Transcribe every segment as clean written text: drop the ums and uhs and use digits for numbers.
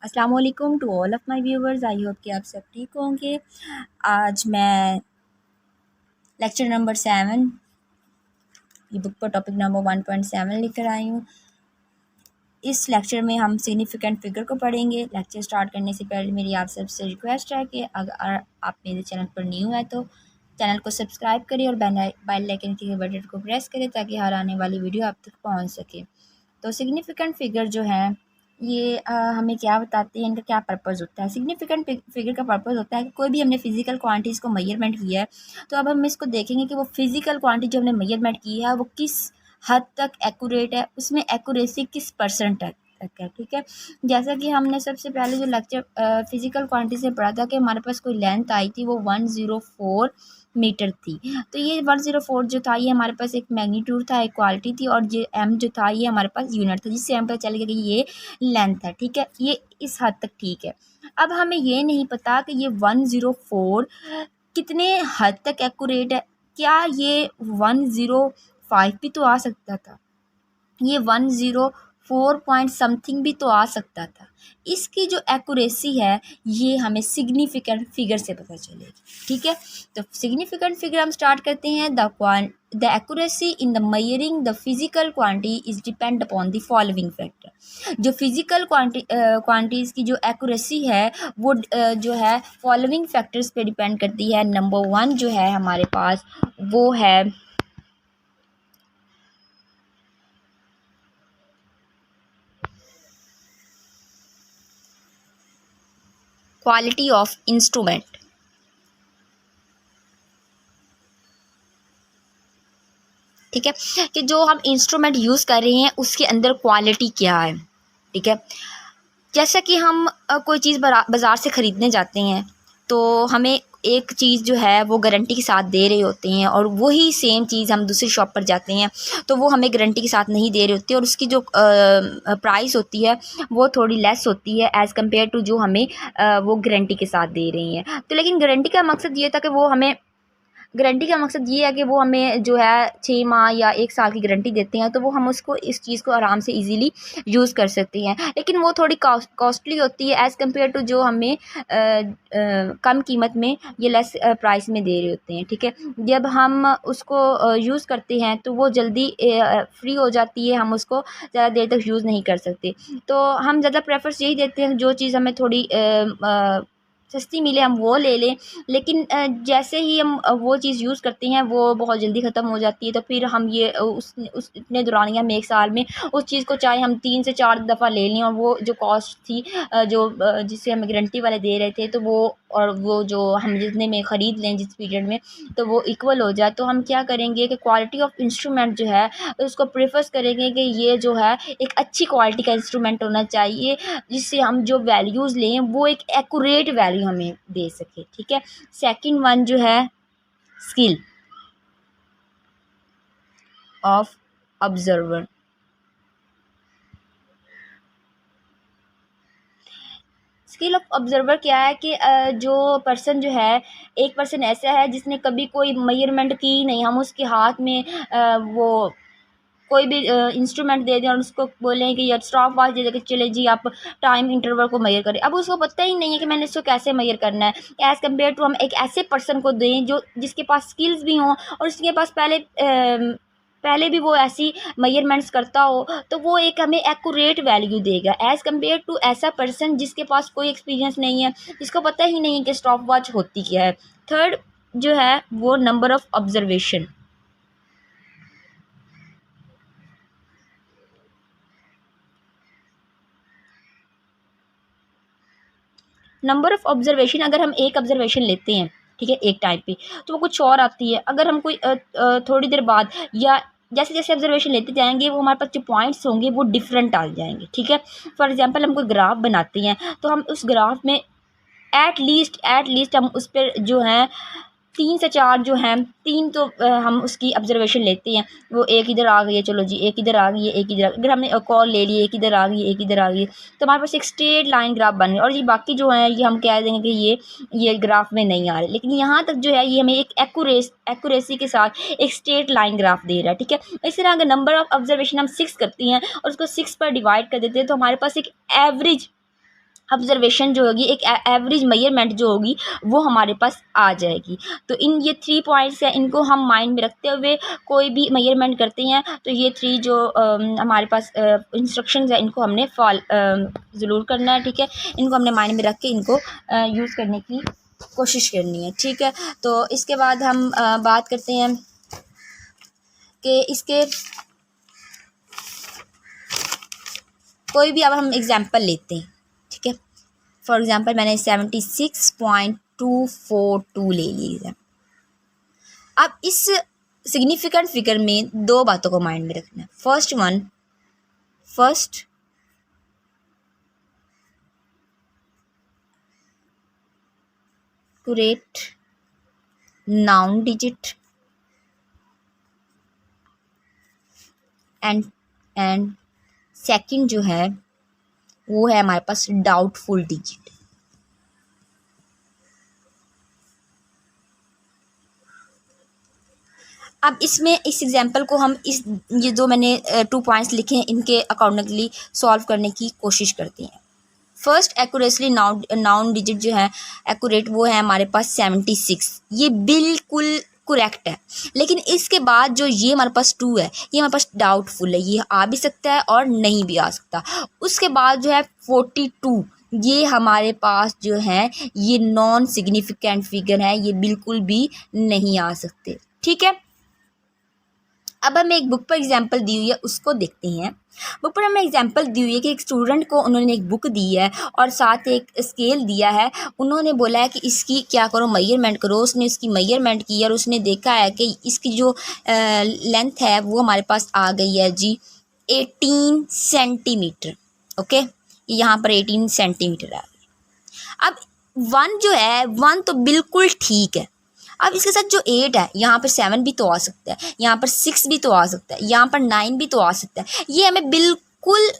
अस्सलाम वालेकुम to all of my viewers. I hope कि आप सब ठीक होंगे। आज मैं लेक्चर नंबर 7 ये बुक पर टॉपिक नंबर 1.7 लेकर आई हूँ। इस लेक्चर में हम सिग्निफिकेंट फिगर को पढ़ेंगे। लेक्चर स्टार्ट करने से पहले मेरी आप सबसे रिक्वेस्ट है कि अगर आप मेरे चैनल पर न्यू है तो चैनल को सब्सक्राइब करें और बेल आइकन के बटन को प्रेस करें ताकि हर आने वाली वीडियो आप तक पहुँच सके। तो सिग्निफिकेंट फिगर जो है ये हमें क्या बताते हैं, इनका क्या पर्पज़ होता है। सिग्निफिकेंट फिगर का पर्पज़ होता है कि कोई भी हमने फिजिकल क्वांटिटीज़ को मेजरमेंट किया है तो अब हम इसको देखेंगे कि वो फिजिकल क्वांटिटी जो हमने मेजरमेंट की है वो किस हद तक एक्यूरेट है, उसमें एक्यूरेसी किस परसेंट तक है। ठीक है, जैसा कि हमने सबसे पहले जो लेक्चर फिजिकल क्वांटिटी से पढ़ा था कि हमारे पास कोई लेंथ आई थी वो 104 मीटर थी। तो ये 104 जो था ये हमारे पास एक मैग्नीट्यूड था, एक क्वालिटी थी, और ये एम जो था ये हमारे पास यूनिट था, जिससे हमें पता चल गया कि ये लेंथ है। ठीक है, ये इस हद तक ठीक है। अब हमें ये नहीं पता कि ये 104 कितने हद तक एक्यूरेट है। क्या ये 105 भी तो आ सकता था, ये 104 पॉइंट समथिंग भी तो आ सकता था। इसकी जो एक्यूरेसी है ये हमें सिग्निफिकेंट फिगर से पता चलेगी। ठीक है, तो सिग्निफिकेंट फिगर हम स्टार्ट करते हैं। The accuracy in the measuring the physical quantity is depend upon the following factor. जो फिजिकल क्वांटिटीज़ की जो एक्यूरेसी है वो जो है फॉलोइंग फैक्टर्स पे डिपेंड करती है। नंबर 1 जो है हमारे पास वो है क्वालिटी ऑफ इंस्ट्रूमेंट। ठीक है, कि जो हम इंस्ट्रूमेंट यूज़ कर रहे हैं उसके अंदर क्वालिटी क्या है। ठीक है, जैसा कि हम कोई चीज़ बाज़ार से ख़रीदने जाते हैं तो हमें एक चीज़ जो है वो गारंटी के साथ दे रहे होते हैं, और वही सेम चीज़ हम दूसरी शॉप पर जाते हैं तो वो हमें गारंटी के साथ नहीं दे रहे होते, और उसकी जो प्राइस होती है वो थोड़ी लेस होती है एज़ कम्पेयर टू जो हमें वो गारंटी के साथ दे रही हैं। तो लेकिन गारंटी का मकसद ये था कि वो हमें गारंटी का मकसद ये है कि वो हमें जो है 6 माह या 1 साल की गारंटी देते हैं, तो वो हम उसको इस चीज़ को आराम से इजीली यूज़ कर सकते हैं। लेकिन वो थोड़ी कॉस्टली होती है एज़ कम्पेयर टू जो हमें कम कीमत में ये लेस प्राइस में दे रहे होते हैं। ठीक है, जब हम उसको यूज़ करते हैं तो वो जल्दी फ्री हो जाती है, हम उसको ज़्यादा देर तक यूज़ नहीं कर सकते। तो हम ज़्यादा प्रेफर्स यही देते हैं जो चीज़ हमें थोड़ी सस्ती मिले हम वो ले लें। लेकिन जैसे ही हम वो चीज़ यूज़ करते हैं वो बहुत जल्दी ख़त्म हो जाती है, तो फिर हम ये उस इतने दौरानिया में 1 साल में उस चीज़ को चाहे हम 3 से 4 दफ़ा ले लें और वो जो कॉस्ट थी जिससे हमें गारंटी वाले दे रहे थे तो वो और वो जो हम जितने में ख़रीद लें जिस पीरियड में तो वो इक्वल हो जाए, तो हम क्या करेंगे कि क्वालिटी ऑफ इंस्ट्रूमेंट जो है उसको प्रेफर्स करेंगे कि ये जो है एक अच्छी क्वालिटी का इंस्ट्रूमेंट होना चाहिए, जिससे हम जो वैल्यूज़ लें वो एक एक्यूरेट वैल्यू हमें दे सके। ठीक है, सेकंड वन जो है skill of observer. Skill of observer क्या है कि जो पर्सन जो है, एक पर्सन ऐसा है जिसने कभी कोई मेजरमेंट की नहीं, हम उसके हाथ में वो कोई भी इंस्ट्रूमेंट दे दें और उसको बोलें कि या स्टॉप वॉच दे दे कि चले जी आप टाइम इंटरवल को मेजर करें। अब उसको पता ही नहीं है कि मैंने इसको कैसे मेजर करना है। एज़ कम्पेयर टू हम एक ऐसे पर्सन को दें जो जिसके पास स्किल्स भी हों और उसके पास पहले भी वो ऐसी मेजरमेंट्स करता हो, तो वो एक हमें एक्यूरेट वैल्यू देगा एज़ कम्पेयर टू ऐसा पर्सन जिसके पास कोई एक्सपीरियंस नहीं है, जिसको पता ही नहीं कि स्टॉप वॉच होती क्या है। थर्ड जो है वो number of observation. Number of observation, अगर हम एक ऑब्जर्वेशन लेते हैं, ठीक है, एक टाइम पे, तो वो कुछ और आती है। अगर हम कोई थोड़ी देर बाद या जैसे-जैसे ऑब्जर्वेशन लेते जाएँगे वो हमारे पास जो पॉइंट्स होंगे वो डिफरेंट आ जाएँगे। ठीक है, फॉर एग्ज़ाम्पल हम कोई ग्राफ बनाते हैं तो हम उस ग्राफ में एट लीस्ट हम उस पर जो है 3 से 4 जो हैं, 3 तो हम उसकी ऑब्जर्वेशन लेते हैं। वो एक इधर आ गई है, चलो जी, एक इधर आ गई है, एक इधर अगर हमने और ले लिए, एक इधर आ गई है, एक इधर आ गई है, तो हमारे पास एक स्ट्रेट लाइन ग्राफ बन गया, और ये बाकी जो हैं ये हम कह देंगे कि ये ग्राफ में नहीं आ रहे। लेकिन यहाँ तक जो है ये हमें एक एक्यूरेसी के साथ एक स्ट्रेट लाइन ग्राफ दे रहा है। ठीक है, इस तरह अगर नंबर ऑफ़ ऑब्जर्वेशन हम 6 करते हैं और उसको 6 पर डिवाइड कर देते हैं तो हमारे पास एक एवरेज ऑब्जर्वेशन जो होगी, एक एवरेज मेजरमेंट जो होगी वो हमारे पास आ जाएगी। तो इन ये 3 पॉइंट्स हैं, इनको हम माइंड में रखते हुए कोई भी मेजरमेंट करते हैं तो ये 3 जो हमारे पास इंस्ट्रक्शंस है इनको हमने ज़रूर करना है, ठीक है। इनको हमने माइंड में रख के इनको यूज़ करने की कोशिश करनी है, ठीक है। तो इसके बाद हम बात करते हैं कि इसके कोई भी अब हम एग्ज़ाम्पल लेते हैं, ठीक है। फॉर एग्ज़ाम्पल मैंने 76.242 ले ली। अब इस सिग्निफिकेंट फिगर में 2 बातों को माइंड में रखना है। First accurate noun digit and second जो है वो है हमारे पास डाउटफुल डिजिट। अब इसमें इस एग्जांपल को हम ये जो मैंने 2 पॉइंट्स लिखे हैं इनके अकॉर्डिंगली सॉल्व करने की कोशिश करते हैं। फर्स्ट एक्यूरेटली नाउन डिजिट जो है एक्यूरेट वो है हमारे पास 76, ये बिल्कुल करेक्ट है। लेकिन इसके बाद जो ये हमारे पास 2 है ये हमारे पास डाउटफुल है, ये आ भी सकता है और नहीं भी आ सकता। उसके बाद जो है 42 ये हमारे पास जो है ये नॉन सिग्निफिकेंट फिगर है, ये बिल्कुल भी नहीं आ सकते, ठीक है। अब हमें एक बुक पर एग्जाम्पल दी हुई है उसको देखते हैं। बुक पर हमें एग्जाम्पल दी हुई है कि एक स्टूडेंट को उन्होंने एक बुक दी है और साथ एक स्केल दिया है। उन्होंने बोला है कि इसकी क्या करो, मेजरमेंट करो। उसने उसकी मेजरमेंट की और उसने देखा है कि इसकी जो लेंथ है वो हमारे पास आ गई है जी 18 सेंटीमीटर। ओके, यहाँ पर 18 सेंटीमीटर है। अब 1 जो है 1 तो बिल्कुल ठीक है। अब इसके साथ जो 8 है यहाँ पर 7 भी तो आ सकता है, यहाँ पर 6 भी तो आ सकता है, यहाँ पर 9 भी तो आ सकता है। ये हमें बिल्कुल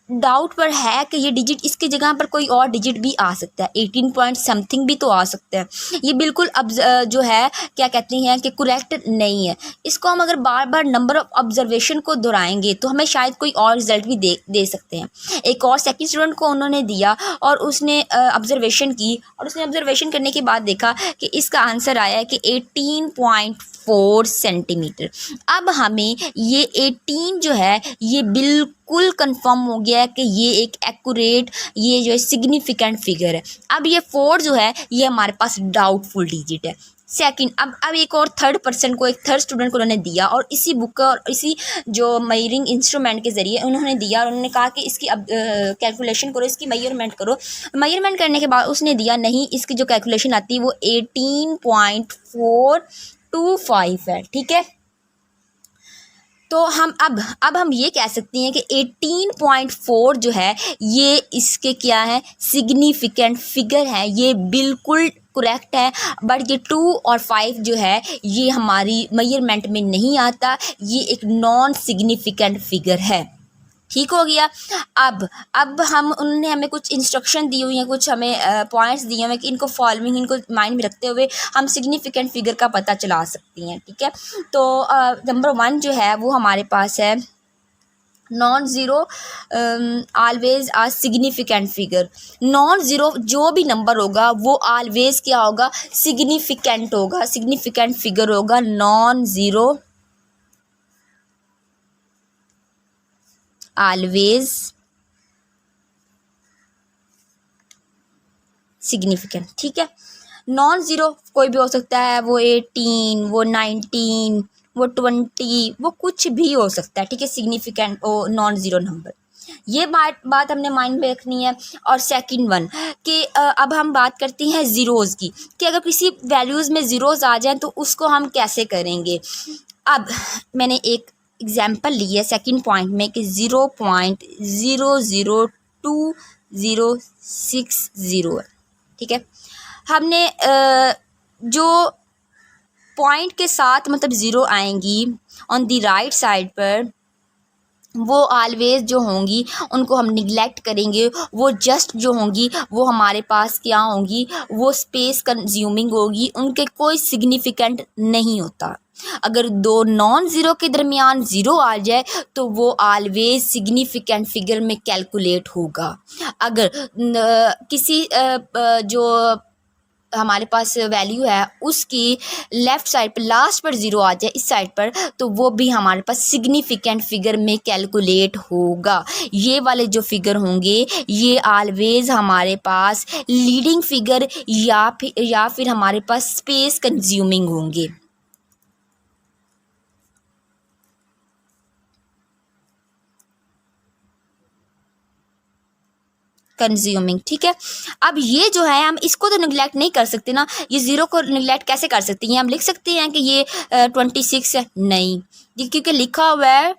डाउट पर है कि ये डिजिट इसकी जगह पर कोई और डिजिट भी आ सकता है, 18 पॉइंट समथिंग भी तो आ सकता है। ये बिल्कुल अब जो है क्या कहते हैं कि करेक्ट नहीं है। इसको हम अगर बार बार नंबर ऑफ ऑब्जर्वेशन को दोहराएंगे तो हमें शायद कोई और रिजल्ट भी दे सकते हैं। एक और सेकंड स्टूडेंट को उन्होंने दिया और उसने ऑब्जर्वेशन की और उसने ऑब्जर्वेशन करने के बाद देखा कि इसका आंसर आया है कि 18.4 सेंटीमीटर। अब हमें ये 18 जो है ये बिल्कुल कंफर्म हो गया है कि ये एक एक्यूरेट, ये जो है सिग्निफिकेंट फिगर है। अब ये 4 जो है ये हमारे पास डाउटफुल डिजिट है। सेकंड, अब एक और थर्ड पर्सन को, एक थर्ड स्टूडेंट को उन्होंने दिया और इसी बुक का और इसी जो मेजरिंग इंस्ट्रूमेंट के ज़रिए उन्होंने दिया और उन्होंने कहा कि इसकी अब कैलकुलेशन करो, इसकी मेजरमेंट करो। मेजरमेंट करने के बाद उसने दिया नहीं, इसकी जो कैलकुलेशन आती है वो 18.425 है, ठीक है। तो हम अब हम ये कह सकते हैं कि 18.4 जो है ये इसके क्या है, सिग्निफिकेंट फिगर है, ये बिल्कुल करेक्ट है। बट ये 2 और 5 जो है ये हमारी मेजरमेंट में नहीं आता, ये एक नॉन सिग्निफिकेंट फिगर है, ठीक हो गया। अब हम उन्होंने हमें कुछ इंस्ट्रक्शन दी हुई हैं, कुछ हमें पॉइंट्स दिए हुए हैं कि इनको फॉलोइंग, इनको माइंड में रखते हुए हम सिग्निफिकेंट फिगर का पता चला सकती हैं, ठीक है। तो नंबर 1 जो है वो हमारे पास है नॉन ज़ीरो ऑलवेज आ सिग्निफिकेंट फिगर। नॉन ज़ीरो जो भी नंबर होगा वो ऑलवेज क्या होगा, सिग्निफिकेंट होगा, सिग्निफिकेंट फिगर होगा। नॉन ज़ीरो ऑलवेज सिग्निफिकेंट, ठीक है। नॉन ज़ीरो कोई भी हो सकता है, वो 18, वो 19, वो 20, वो कुछ भी हो सकता है, ठीक है। सिग्निफिकेंट ओ नॉन ज़ीरो नंबर, ये बात हमने माइंड में रखनी है। और सेकंड वन कि अब हम बात करते हैं ज़ीरोज़ की, कि अगर किसी वैल्यूज़ में ज़ीरोज़ आ जाएं तो उसको हम कैसे करेंगे। अब मैंने एक एग्जाम्पल ली है सेकंड पॉइंट में कि 0.002060 है, ठीक है। हमने जो पॉइंट के साथ मतलब ज़ीरो आएंगी ऑन द राइट साइड पर, वो ऑलवेज जो होंगी उनको हम निगलेक्ट करेंगे। वो जस्ट जो होंगी वो हमारे पास क्या होंगी, वो स्पेस कंज्यूमिंग होगी, उनके कोई सिग्निफिकेंट नहीं होता। अगर दो नॉन ज़ीरो के दरमियान ज़ीरो आ जाए तो वो ऑलवेज सिग्निफिकेंट फिगर में कैलकुलेट होगा। अगर किसी जो हमारे पास वैल्यू है उसकी लेफ़्ट साइड पर लास्ट पर ज़ीरो आ जाए इस साइड पर, तो वो भी हमारे पास सिग्निफिकेंट फिगर में कैलकुलेट होगा। ये वाले जो फिगर होंगे ये ऑलवेज हमारे पास लीडिंग फिगर या फिर हमारे पास स्पेस कंज्यूमिंग होंगे। कंज्यूमिंग, ठीक है। अब ये जो है हम इसको तो निगलेक्ट नहीं कर सकते ना, ये ज़ीरो को निगलेक्ट कैसे कर सकते हैं? हम लिख सकते हैं कि ये 26 है, नहीं, ये क्योंकि लिखा हुआ है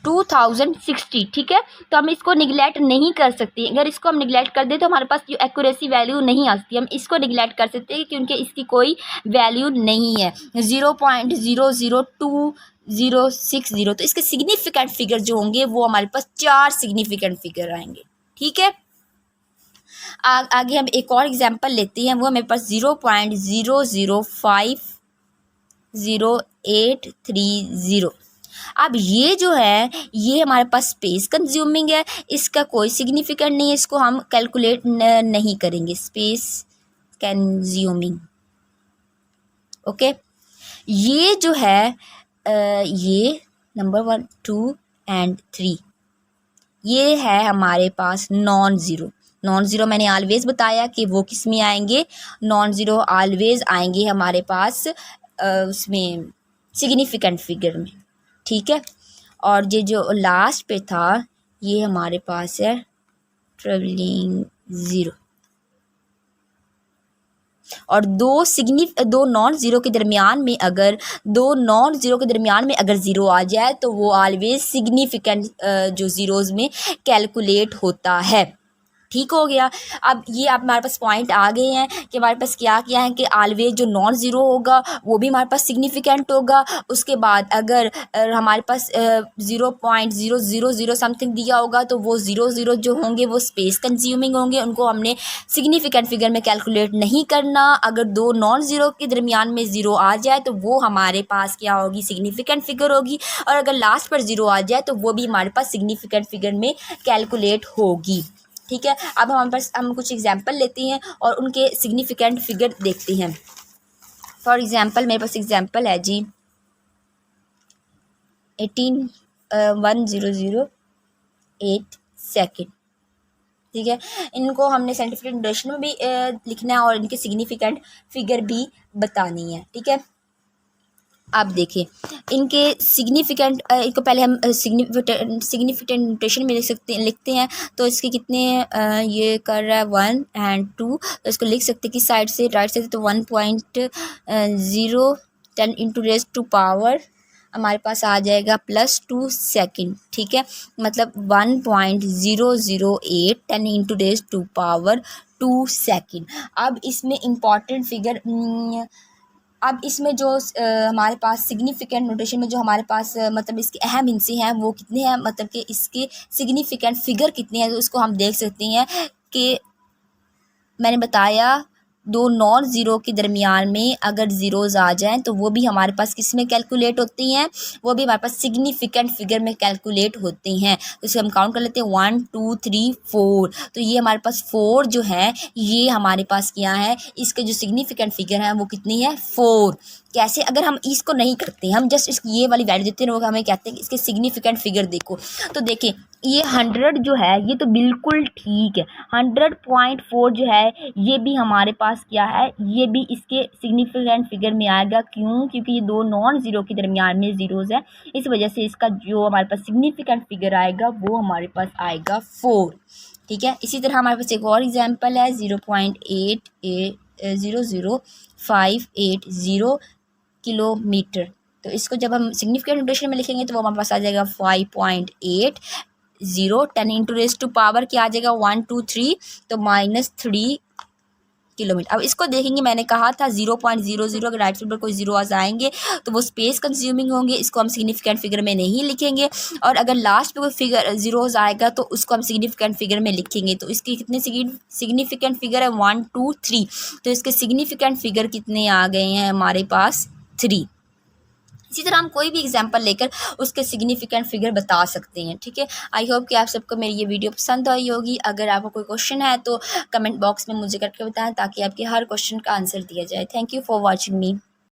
2060, ठीक है। तो हम इसको निगलेक्ट नहीं कर सकते। अगर इसको हम निगलेक्ट कर दें तो हमारे पास जो एक्यूरेसी वैल्यू नहीं आती। हम इसको निगलेक्ट कर सकते हैं क्योंकि इसकी कोई वैल्यू नहीं है, 0.002060। तो इसके सिग्निफिकेंट फिगर जो होंगे वो हमारे पास 4 सिग्निफिकेंट फिगर आएंगे, ठीक है। आगे हम एक और एग्जांपल लेते हैं, वो हमारे पास 0.00500830। अब ये जो है ये हमारे पास स्पेस कंज्यूमिंग है, इसका कोई सिग्निफिकेंट नहीं है, इसको हम कैलकुलेट नहीं करेंगे। Space consuming, okay. ये जो है ये नंबर 1 2 एंड 3 ये है हमारे पास नॉन ज़ीरो। नॉन ज़ीरो मैंने ऑलवेज बताया कि वो किस में आएंगे, नॉन ज़ीरो ऑलवेज आएंगे हमारे पास उसमें सिग्निफिकेंट फिगर में, ठीक है। और ये जो लास्ट पे था ये हमारे पास है ट्रेवलिंग ज़ीरो। और दो नॉन ज़ीरो के दरमियान में अगर ज़ीरो आ जाए तो वो ऑलवेज सिग्निफिकेंट जो ज़ीरोज़ में कैलकुलेट होता है, ठीक हो गया। अब ये आप हमारे पास पॉइंट आ गए हैं कि हमारे पास क्या क्या है कि ऑलवेज जो नॉन ज़ीरो होगा वो भी हमारे पास सिग्निफिकेंट होगा। उसके बाद अगर हमारे पास 0.000 समथिंग दिया होगा तो वो ज़ीरो जो होंगे वो स्पेस कंज्यूमिंग होंगे, उनको हमने सिग्निफिकेंट फिगर में कैलकुलेट नहीं करना। अगर दो नॉन ज़ीरो के दरमियान में ज़ीरो आ जाए तो वो हमारे पास क्या होगी, सिग्निफिकेंट फिगर होगी। और अगर लास्ट पर ज़ीरो आ जाए तो वो भी हमारे पास सिग्निफिकेंट फिगर में कैलकुलेट होगी, ठीक है। अब हम कुछ एग्जांपल लेते हैं और उनके सिग्निफिकेंट फिगर देखते हैं। फॉर एग्जांपल मेरे पास एग्जांपल है जी 18,1008 सेकेंड, ठीक है। इनको हमने साइंटिफिक नोटेशन में भी लिखना है और इनके सिग्निफिकेंट फिगर भी बतानी है, ठीक है। आप देखिए इनके सिग्निफिकेंट, इनको पहले हम सिग्निफिकेंट नोटेशन में लिखते हैं। तो इसके कितने ये कर रहा है 1 एंड 2, तो इसको लिख सकते हैं कि साइड से राइट साइड, तो 1.010 इंटू रेज टू पावर हमारे पास आ जाएगा +2 सेकेंड, ठीक है। मतलब 1.008 10 into raise to power 2 second. अब इसमें इम्पॉर्टेंट फिगर, अब इसमें जो हमारे पास सिग्निफिकेंट नोटेशन में जो हमारे पास मतलब इसके अहम हिस्से हैं वो कितने हैं, मतलब कि इसके सिग्निफिकेंट फिगर कितने हैं, तो उसको हम देख सकते हैं कि मैंने बताया दो नॉन ज़ीरो के दरमियान में अगर ज़ीरोज़ आ जाएं तो वो भी हमारे पास किस में कैलकुलेट होती हैं, वो भी हमारे पास सिग्निफिकेंट फिगर में कैलकुलेट होते हैं। तो इसे हम काउंट कर लेते हैं 1 2 3 4। तो ये हमारे पास 4 जो है ये हमारे पास क्या है, इसके जो सिग्निफिकेंट फिगर है वो कितनी है 4। कैसे, अगर हम इसको नहीं करते, हम जस्ट इसकी ये वाली वैल्यू देते हैं, वो हमें कहते हैं कि इसके सिग्निफिकेंट फिगर देखो। तो देखिए ये 100 जो है ये तो बिल्कुल ठीक है, 100.4 जो है ये भी हमारे पास क्या है, ये भी इसके सिग्निफिकेंट फिगर में आएगा। क्यों? क्योंकि ये दो नॉन ज़ीरो के दरमियान में ज़ीरोज़ है, इस वजह से इसका जो हमारे पास सिग्निफिकेंट फिगर आएगा वो हमारे पास आएगा 4, ठीक है। इसी तरह हमारे पास एक और एग्जाम्पल है 0.00580 किलोमीटर। तो इसको जब हम सिग्निफिकेंट नोटेशन में लिखेंगे तो वो हमारे पास आ जाएगा 5.80 10 इंटू रेज टू पावर क्या आ जाएगा 1 2 3, तो -3 किलोमीटर। अब इसको देखेंगे, मैंने कहा था 0.00, अगर राइट साइड पर कोई जीरोज आएंगे तो वो स्पेस कंज्यूमिंग होंगे, इसको हम सिग्निफिकेंट फिगर में नहीं लिखेंगे। और अगर लास्ट पे कोई फिगर जीरोज आएगा तो उसको हम सिग्निफिकेंट फिगर में लिखेंगे। तो इसकी कितने सिग्निफिकेंट फिगर है 1 2 3, तो इसके सिग्निफिकेंट फिगर कितने आ गए हैं हमारे पास 3। इसी तरह हम कोई भी एग्जांपल लेकर उसके सिग्निफिकेंट फिगर बता सकते हैं। ठीक है, आई होप कि आप सबको मेरी ये वीडियो पसंद आई होगी। अगर आपको कोई क्वेश्चन है तो कमेंट बॉक्स में मुझे करके बताएं ताकि आपके हर क्वेश्चन का आंसर दिया जाए। Thank you for watching me.